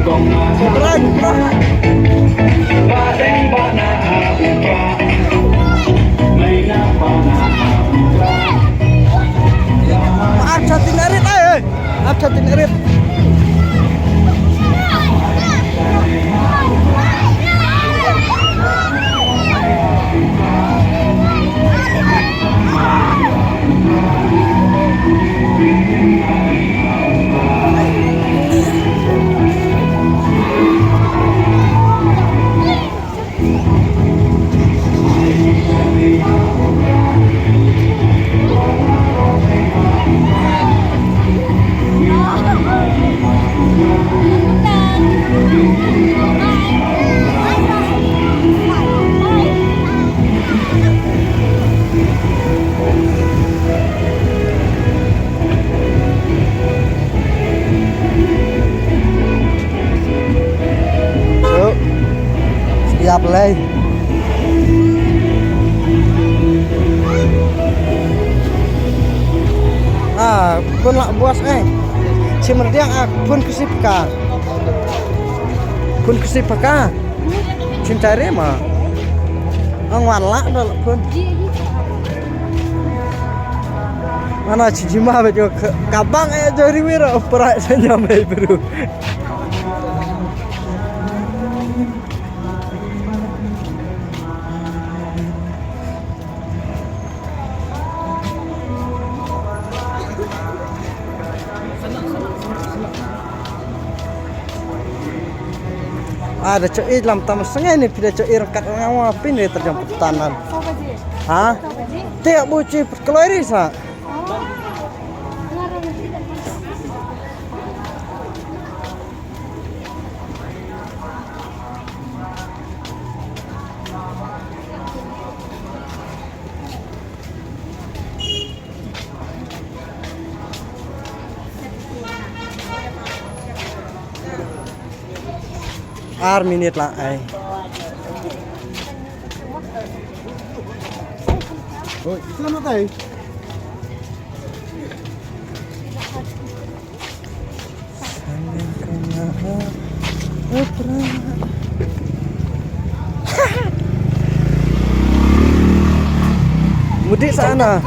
Berat, bro. Maaf jatin erit maaf jatin erit. Siap leh. Pun lak buas cimerdiang pun kesipka cintare mah angwan lak dal pun mana cijima bejo kabang jari wira perak senyamai bro. Ada coi lam tamas sengai ini tidak coi rekat ngawa pin dia terjemput tanan. Hah? Tidak buci keluar sa. Minit lah Oh, selamat mudik sana.